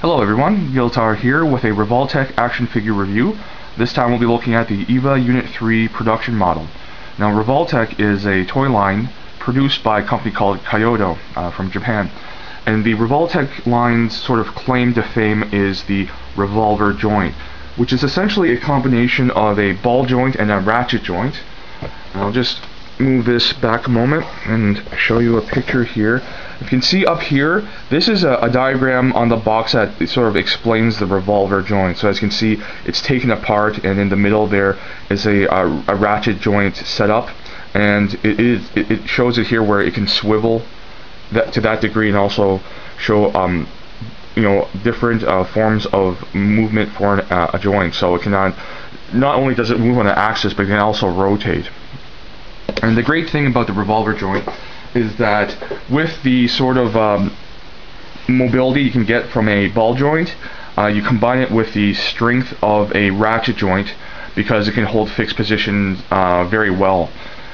Hello everyone, Revoltech here with a Revoltech action figure review. This time we'll be looking at the Eva-03 Production Model. Now Revoltech is a toy line produced by a company called Kaiyodo from Japan. And the Revoltech line's sort of claim to fame is the Revolver joint, which is essentially a combination of a ball joint and a ratchet joint. I'll just move this back a moment and show you a picture here. You can see up here, this is a diagram on the box that sort of explains the Revolver joint. So as you can see, it's taken apart, and in the middle there is a ratchet joint set up, and it shows it here where it can swivel to that degree, and also show different forms of movement for a joint. So it can not only does it move on an axis, but it can also rotate. And the great thing about the Revolver joint is that with the sort of mobility you can get from a ball joint, you combine it with the strength of a ratchet joint because it can hold fixed positions very well.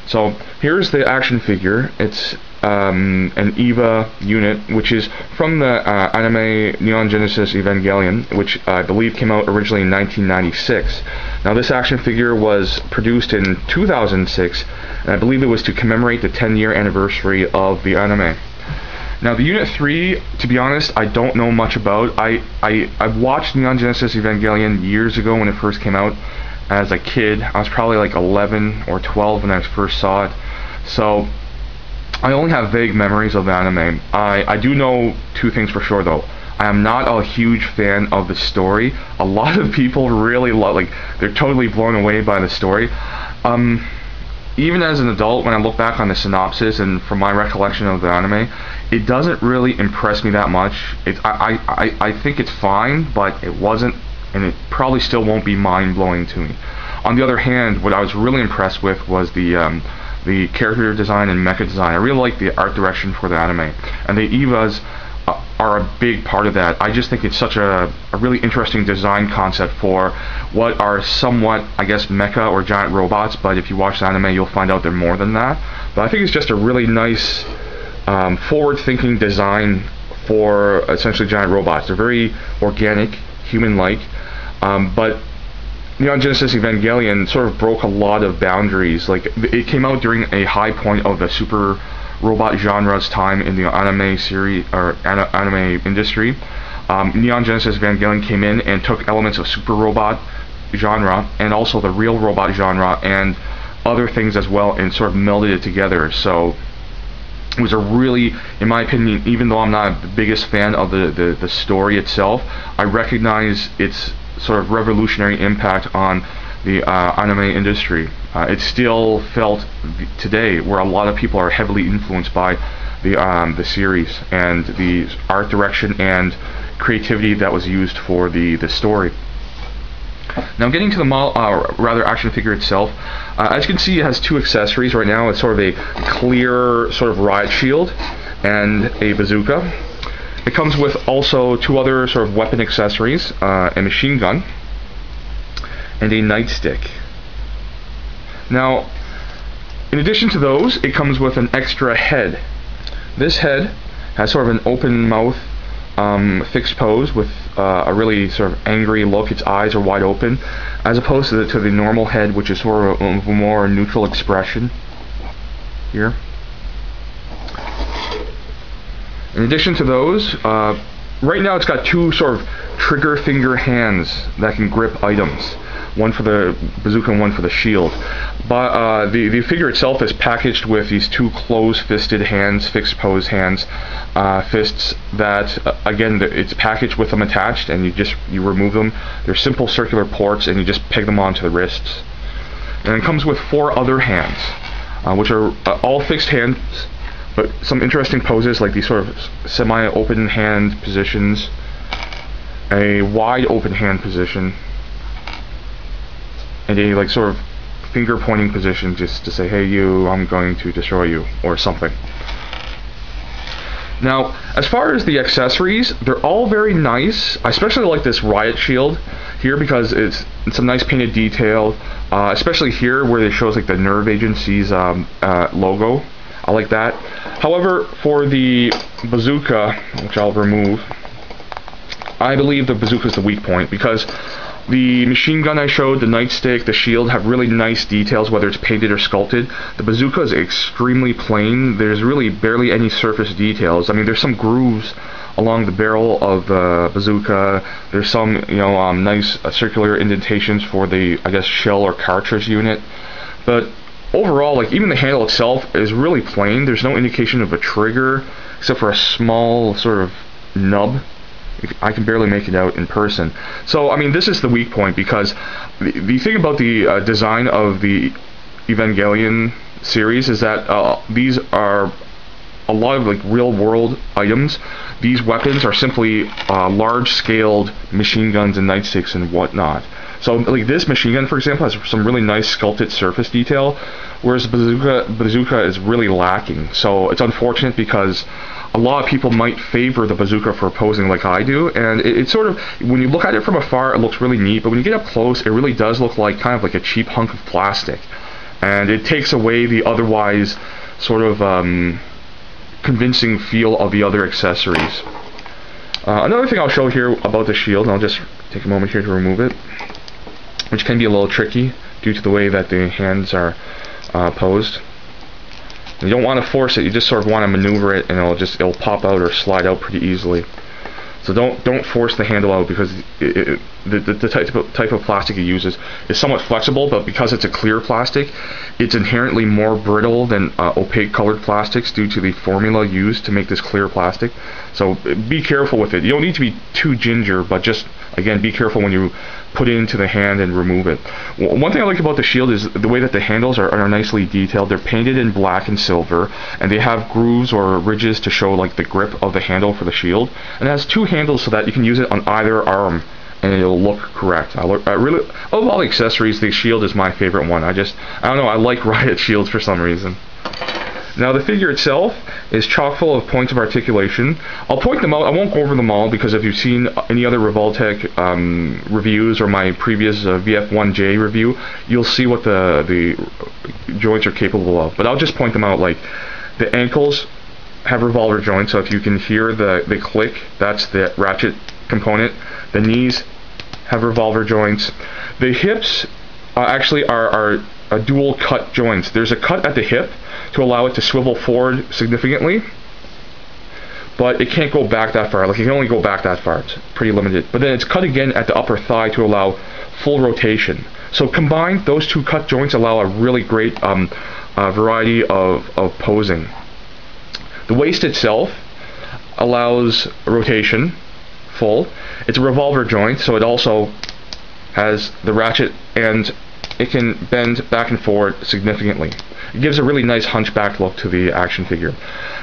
So here's the action figure. It's an Eva unit, which is from the anime Neon Genesis Evangelion, which I believe came out originally in 1996. Now this action figure was produced in 2006, and I believe it was to commemorate the 10-year anniversary of the anime. Now the Unit 3, to be honest, I don't know much about. I've watched Neon Genesis Evangelion years ago when it first came out as a kid. I was probably like 11 or 12 when I first saw it. So I only have vague memories of the anime. I do know two things for sure though. I am not a huge fan of the story. A lot of people really love, they're totally blown away by the story. Even as an adult, when I look back on the synopsis and from my recollection of the anime, it doesn't really impress me that much. I think it's fine, but it wasn't, and it probably still won't be mind-blowing to me. On the other hand, what I was really impressed with was the character design and mecha design. I really like the art direction for the anime, and the Evas are a big part of that. I just think it's such a really interesting design concept for what are somewhat, I guess, mecha or giant robots, but if you watch the anime you'll find out they're more than that. But I think it's just a really nice forward-thinking design for essentially giant robots. They're very organic, human-like, but Neon Genesis Evangelion sort of broke a lot of boundaries. Like, it came out during a high point of the super robot genre's time in the anime series or anime industry. Neon Genesis Evangelion came in and took elements of super robot genre and also the real robot genre and other things as well, and sort of melded it together. So it was a really, in my opinion, even though I'm not the biggest fan of the story itself, I recognize its sort of revolutionary impact on the anime industry. It's still felt today, where a lot of people are heavily influenced by the series and the art direction and creativity that was used for the story. Now getting to the model, rather action figure itself, as you can see it has two accessories right now. It's sort of a clear sort of riot shield and a bazooka. It comes with also two other sort of weapon accessories, a machine gun and a nightstick. Now, in addition to those, it comes with an extra head. This head has sort of an open mouth, fixed pose with a really sort of angry look. Its eyes are wide open, as opposed to the normal head, which is sort of a more neutral expression here. In addition to those, right now it's got two sort of trigger finger hands that can grip items. One for the bazooka and one for the shield. But the figure itself is packaged with these two closed-fisted hands, fixed pose hands, fists that, again, it's packaged with them attached, and you remove them. They're simple circular ports, and you just peg them onto the wrists. And it comes with four other hands, which are all fixed hands, but some interesting poses, like these sort of semi-open hand positions, a wide open hand position, and a sort of finger pointing position, just to say, hey you, I'm going to destroy you, or something. Now, as far as the accessories, they're all very nice. I especially like this riot shield here because it's a nice painted detail, especially here where it shows like the nerve agency's logo. I like that. However, for the bazooka, which I'll remove, I believe the bazooka is the weak point, because the machine gun I showed, the nightstick, the shield have really nice details, whether it's painted or sculpted. The bazooka is extremely plain. There's really barely any surface details. I mean, there's some grooves along the barrel of the bazooka. There's some, nice circular indentations for the, I guess, shell or cartridge unit. But overall, like, even the handle itself is really plain. There's no indication of a trigger, except for a small sort of nub. I can barely make it out in person. So, I mean, this is the weak point, because the thing about the design of the Evangelion series is that these are a lot of like real-world items. These weapons are simply large-scaled machine guns and nightsticks and whatnot. So, like, this machine gun, for example, has some really nice sculpted surface detail, whereas bazooka is really lacking. So it's unfortunate, because a lot of people might favor the bazooka for posing like I do, and it's sort of, when you look at it from afar, it looks really neat, but when you get up close, it really does look like kind of like a cheap hunk of plastic, and it takes away the otherwise sort of convincing feel of the other accessories. Another thing I'll show here about the shield, and I'll just take a moment here to remove it, which can be a little tricky due to the way that the hands are posed. You don't want to force it, you just sort of want to maneuver it, and it'll pop out or slide out pretty easily. So don't force the handle out, because the type of plastic it uses is somewhat flexible, but because it's a clear plastic, it's inherently more brittle than opaque colored plastics due to the formula used to make this clear plastic. So be careful with it. You don't need to be too ginger, but just, again, be careful when you put it into the hand and remove it. One thing I like about the shield is the way that the handles are nicely detailed. They're painted in black and silver, and they have grooves or ridges to show like the grip of the handle for the shield. And it has two handles so that you can use it on either arm, and it'll look correct. I really, of all the accessories, the shield is my favorite one. I don't know, I like riot shields for some reason. Now, the figure itself is chock full of points of articulation. I'll point them out. I won't go over them all, because if you've seen any other Revoltech reviews or my previous VF1J review, you'll see what the joints are capable of. But I'll just point them out. Like, the ankles have revolver joints, so if you can hear the click, that's the ratchet component. The knees have revolver joints. The hips actually are dual cut joints. There's a cut at the hip to allow it to swivel forward significantly, but it can't go back that far. Like, it can only go back that far. It's pretty limited. But then it's cut again at the upper thigh to allow full rotation. So combined, those two cut joints allow a really great variety of posing. The waist itself allows rotation full. It's a revolver joint, so it also has the ratchet, and it can bend back and forward significantly. It gives a really nice hunchback look to the action figure.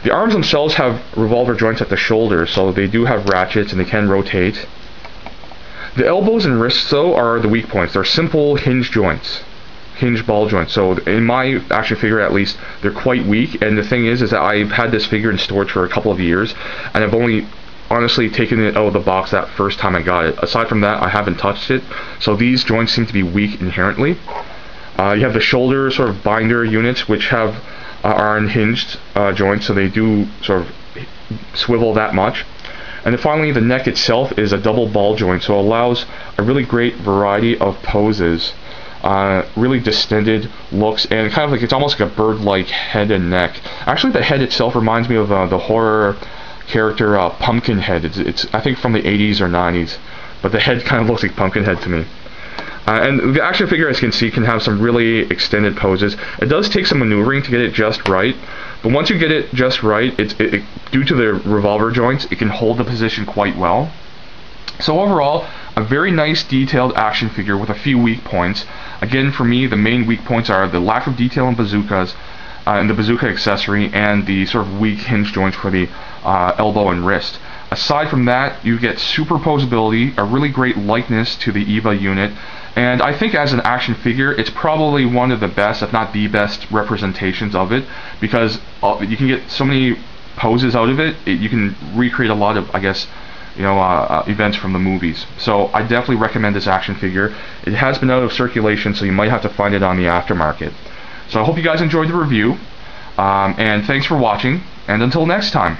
The arms themselves have revolver joints at the shoulder, so they do have ratchets and they can rotate. The elbows and wrists, though, are the weak points. They're simple hinge joints, hinge ball joints. So in my action figure, at least, they're quite weak. And the thing is that I've had this figure in storage for a couple of years, and I've only honestly taken it out of the box that first time I got it. Aside from that, I haven't touched it. So these joints seem to be weak inherently. You have the shoulder sort of binder units, which have are unhinged joints, so they do sort of swivel that much. And then finally, the neck itself is a double ball joint, so it allows a really great variety of poses, really distended looks, and kind of like, it's almost like a bird-like head and neck. Actually, the head itself reminds me of the horror character Pumpkinhead. It's I think from the 80s or 90s, but the head kind of looks like Pumpkinhead to me. And the action figure, as you can see, can have some really extended poses. It does take some maneuvering to get it just right, but once you get it just right, due to the revolver joints, it can hold the position quite well. So overall, a very nice detailed action figure with a few weak points. Again, for me, the main weak points are the lack of detail in bazookas, and the bazooka accessory, and the sort of weak hinge joints for the elbow and wrist. Aside from that, you get superposability, a really great likeness to the Eva unit, and I think as an action figure, it's probably one of the best, if not the best, representations of it, because you can get so many poses out of it. You can recreate a lot of, I guess, events from the movies. So I definitely recommend this action figure. It has been out of circulation, so you might have to find it on the aftermarket. So I hope you guys enjoyed the review, and thanks for watching, and until next time.